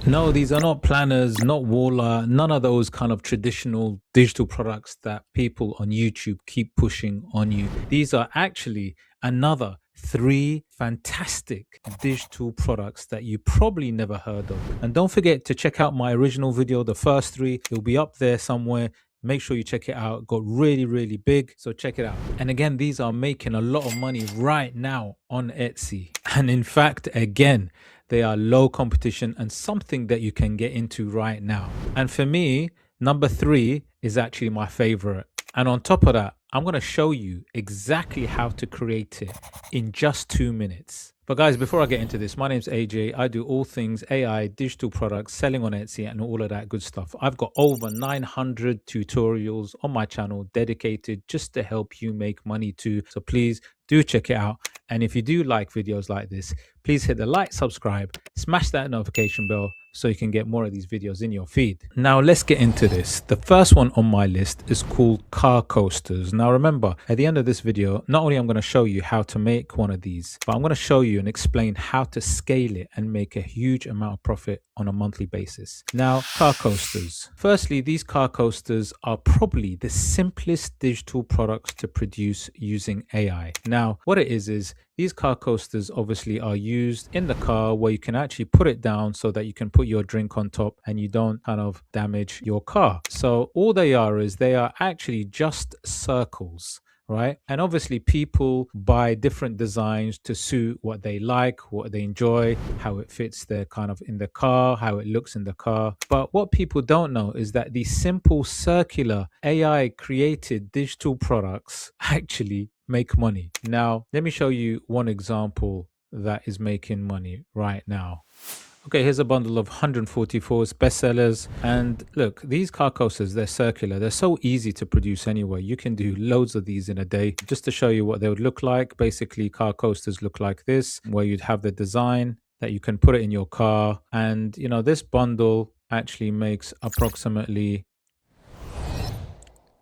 No, these are not planners, not wall art, none of those kind of traditional digital products that people on YouTube keep pushing on you. These are actually another three fantastic digital products that you probably never heard of. And don't forget to check out my original video, the first three. It'll be up there somewhere. Make sure you check it out. It got really, really big. So check it out. And again, these are making a lot of money right now on Etsy. And in fact, again, they are low competition and something that you can get into right now. And for me, number three is actually my favorite. And on top of that, I'm going to show you exactly how to create it in just 2 minutes. But guys, before I get into this, my name's AJ. I do all things AI, digital products, selling on Etsy, and all of that good stuff. I've got over 900 tutorials on my channel dedicated just to help you make money too. So please do check it out. And if you do like videos like this, please hit the like, subscribe, smash that notification bell so you can get more of these videos in your feed. Now let's get into this. The first one on my list is called car coasters. Now remember, at the end of this video, not only I'm going to show you how to make one of these, but I'm going to show you and explain how to scale it and make a huge amount of profit on a monthly basis. Now, car coasters. Firstly, these car coasters are probably the simplest digital products to produce using AI. Now, what it is these car coasters obviously are used in the car where you can actually put it down so that you can put your drink on top and you don't kind of damage your car. So all they are is they are actually just circles, right? And obviously people buy different designs to suit what they like, what they enjoy, how it fits their kind of in the car, how it looks in the car. But what people don't know is that these simple circular AI created digital products actually make money. Now, let me show you one example that is making money right now. Okay, here's a bundle of 144 bestsellers. And look, these car coasters, they're circular. They're so easy to produce anyway. You can do loads of these in a day. Just to show you what they would look like. Basically, car coasters look like this, where you'd have the design that you can put it in your car. And, you know, this bundle actually makes approximately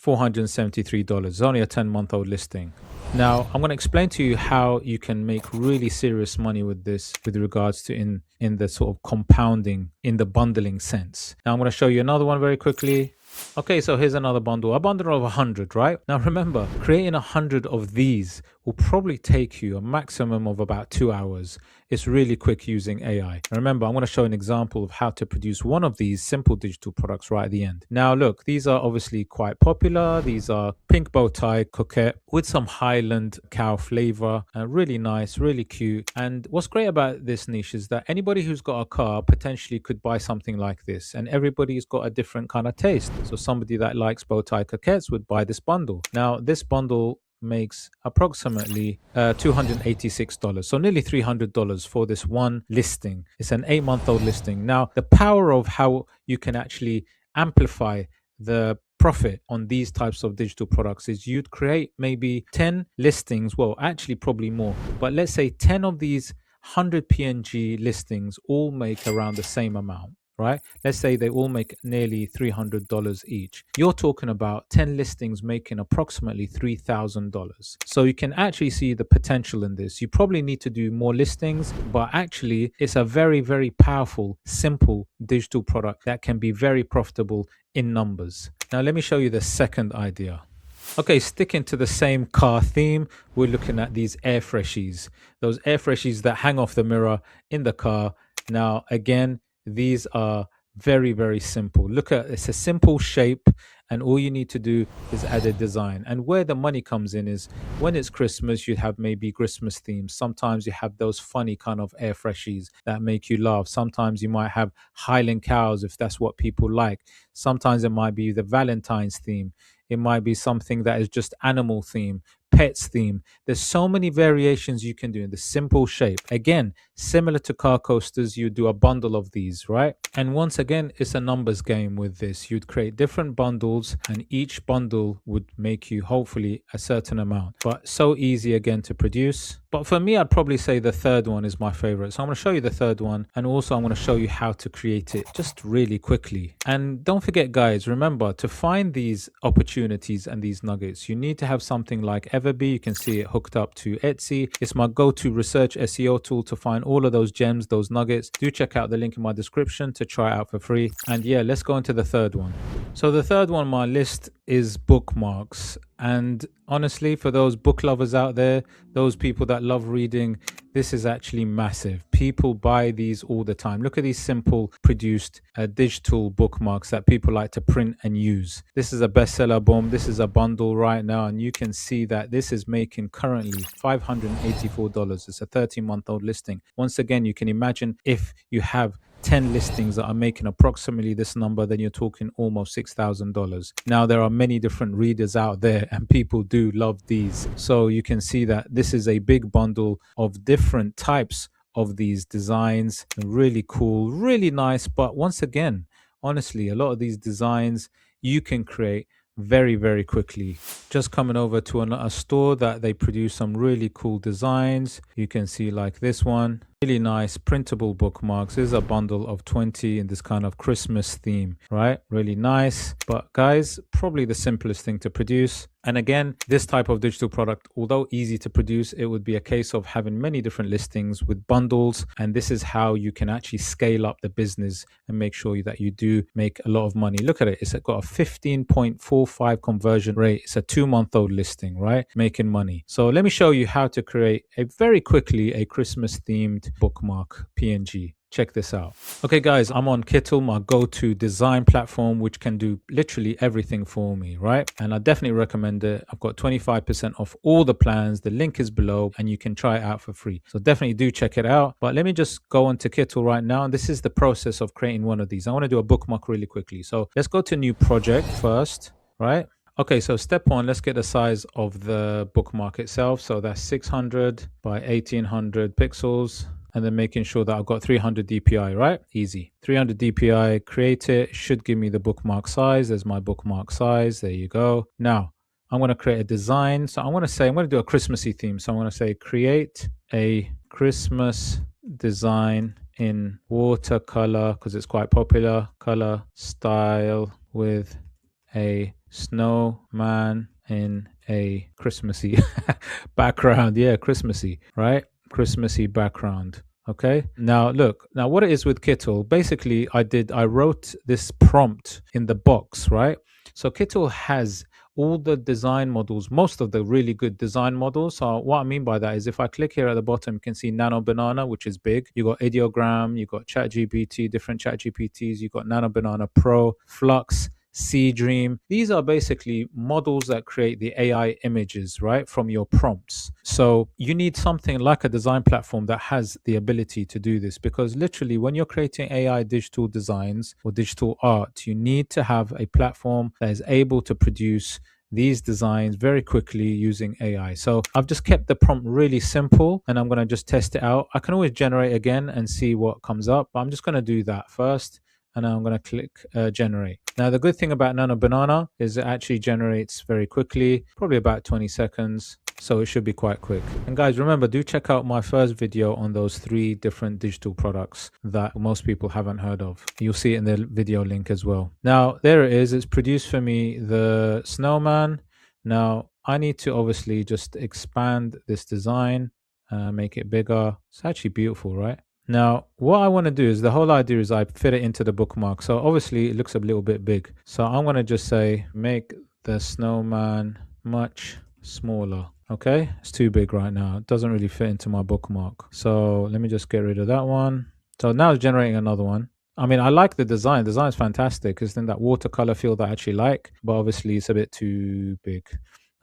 $473. It's only a 10-month-old listing. Now, I'm going to explain to you how you can make really serious money with this with regards to in the sort of compounding, in the bundling sense. Now, I'm going to show you another one very quickly. Okay, so here's another bundle, a bundle of 100, right? Now, remember, creating 100 of these will probably take you a maximum of about 2 hours. It's really quick using AI. And remember, I'm going to show an example of how to produce one of these simple digital products right at the end. Now, look, these are obviously quite popular. These are pink bow tie coquette with some Highland cow flavor. Really nice, really cute. And what's great about this niche is that anybody who's got a car potentially could buy something like this. And everybody's got a different kind of taste. So somebody that likes bow tie coquettes would buy this bundle. Now, this bundle makes approximately $286, so nearly $300 for this one listing. It's an 8-month-old listing. Now, the power of how you can actually amplify the profit on these types of digital products is you'd create maybe 10 listings, well, actually probably more, but let's say 10 of these 100 PNG listings all make around the same amount. Right? Let's say they all make nearly $300 each. You're talking about 10 listings making approximately $3,000. So you can actually see the potential in this. You probably need to do more listings, but actually it's a very, very powerful, simple digital product that can be very profitable in numbers. Now, let me show you the second idea. Okay, sticking to the same car theme, we're looking at these air freshies. Those air freshies that hang off the mirror in the car. Now, again, these are very, very simple. Look at it's a simple shape, and all you need to do is add a design. And where the money comes in is when it's Christmas, you have maybe Christmas themes. Sometimes you have those funny kind of air freshies that make you laugh. Sometimes you might have Highland cows if that's what people like. Sometimes it might be the Valentine's theme. It might be something that is just animal theme, pets theme. There's so many variations you can do in the simple shape. Again, similar to car coasters, you do a bundle of these, right? And once again, it's a numbers game with this. You'd create different bundles and each bundle would make you hopefully a certain amount. But so easy again to produce. But for me, I'd probably say the third one is my favorite. So I'm going to show you the third one. And also I'm going to show you how to create it just really quickly. And don't forget, guys, remember to find these opportunities and these nuggets, you need to have something like Everbee. You can see it hooked up to Etsy. It's my go-to research SEO tool to find all of those gems, those nuggets, do check out the link in my description to try it out for free. And yeah, let's go into the third one. So the third one on my list is bookmarks. And honestly, for those book lovers out there, those people that love reading, this is actually massive. People buy these all the time. Look at these simple produced digital bookmarks that people like to print and use. This is a bestseller, boom. This is a bundle right now. And you can see that this is making currently $584. It's a 13-month-old listing. Once again, you can imagine if you have 10 listings that are making approximately this number, then you're talking almost $6,000. Now, there are many different readers out there and people do love these. So you can see that this is a big bundle of different types of these designs. Really cool, really nice. But once again, honestly, a lot of these designs you can create very, very quickly. Just coming over to a store that they produce some really cool designs. You can see like this one, really nice printable bookmarks. This is a bundle of 20 in this kind of Christmas theme, right? Really nice. But guys, probably the simplest thing to produce. And again, this type of digital product, although easy to produce, it would be a case of having many different listings with bundles. And this is how you can actually scale up the business and make sure that you do make a lot of money. Look at it. It's got a 15.45 conversion rate. It's a 2-month-old listing, right? Making money. So let me show you how to create very quickly a Christmas themed bookmark PNG. Check this out. Okay, guys, I'm on Kittle, my go-to design platform, which can do literally everything for me, right? And I definitely recommend it. I've got 25% off all the plans. The link is below and you can try it out for free. So definitely do check it out. But let me just go onto Kittle right now. And this is the process of creating one of these. I want to do a bookmark really quickly. So let's go to new project first, right? Okay, so step one, let's get the size of the bookmark itself. So that's 600 by 1800 pixels. And then making sure that I've got 300 DPI, right? Easy. 300 DPI, create it. Should give me the bookmark size. There's my bookmark size. There you go. Now, I'm going to create a design. So I'm going to do a Christmassy theme. So I'm going to say create a Christmas design in watercolor, because it's quite popular, color style with a snowman in a Christmassy background. Yeah, Christmassy, right? Christmassy background. Okay. Now look, now what it is with Kittle, basically I wrote this prompt in the box, right? So Kittle has all the design models, most of the really good design models. So what I mean by that is if I click here at the bottom, you can see Nano Banana, which is big. You got Ideogram, you got ChatGPT, different ChatGPTs, you got Nano Banana Pro, Flux, Dream. These are basically models that create the AI images, right, from your prompts. So you need something like a design platform that has the ability to do this, because literally when you're creating AI digital designs or digital art, you need to have a platform that is able to produce these designs very quickly using AI. So I've just kept the prompt really simple and I'm going to just test it out. I can always generate again and see what comes up, but I'm just going to do that first. And now I'm going to click generate. Now, the good thing about Nano Banana is it actually generates very quickly, probably about 20 seconds. So it should be quite quick. And guys, remember, do check out my first video on those 3 different digital products that most people haven't heard of. You'll see it in the video link as well. Now, there it is. It's produced for me the snowman. Now, I need to obviously just expand this design, make it bigger. It's actually beautiful, right? Now, what I want to do is, the whole idea is I fit it into the bookmark. So obviously it looks a little bit big. So I'm going to just say, make the snowman much smaller. Okay, it's too big right now. It doesn't really fit into my bookmark. So let me just get rid of that one. So now it's generating another one. I mean, I like the design. The design is fantastic. It's in that watercolor feel that I actually like, but obviously it's a bit too big.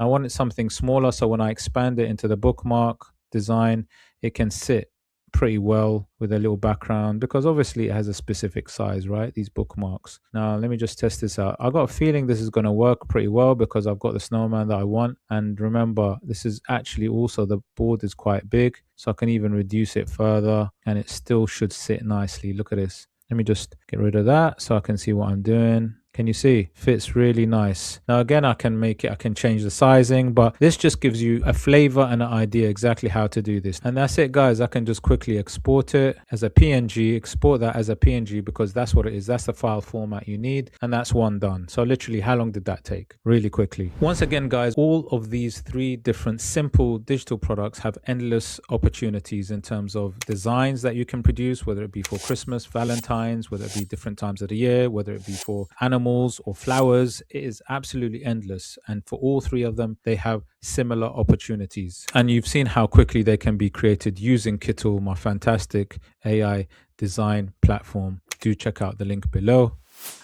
I wanted something smaller. So when I expand it into the bookmark design, it can sit pretty well with a little background, because obviously it has a specific size, right? These bookmarks. Now let me just test this out. I got a feeling this is going to work pretty well because I've got the snowman that I want. And remember, this is actually also, the board is quite big, so I can even reduce it further and it still should sit nicely. Look at this. Let me just get rid of that so I can see what I'm doing. Can you see? Fits really nice. Now again, I can change the sizing, but this just gives you a flavor and an idea exactly how to do this. And that's it, guys. I can just quickly export it as a PNG, export that as a PNG because that's what it is. That's the file format you need. And that's one done. So literally, how long did that take? Really quickly. Once again, guys, all of these three different simple digital products have endless opportunities in terms of designs that you can produce, whether it be for Christmas, Valentine's, whether it be different times of the year, whether it be for animals or flowers. It is absolutely endless. And for all three of them, they have similar opportunities. And you've seen how quickly they can be created using Kittle, my fantastic AI design platform. Do check out the link below.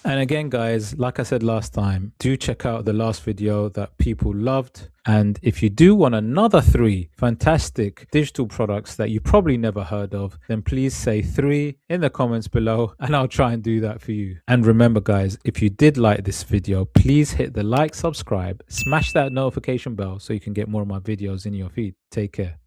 And again, guys, like I said last time, do check out the last video that people loved. And if you do want another 3 fantastic digital products that you probably never heard of, then please say 3 in the comments below and I'll try and do that for you. And remember, guys, if you did like this video, please hit the like, subscribe, smash that notification bell so you can get more of my videos in your feed. Take care.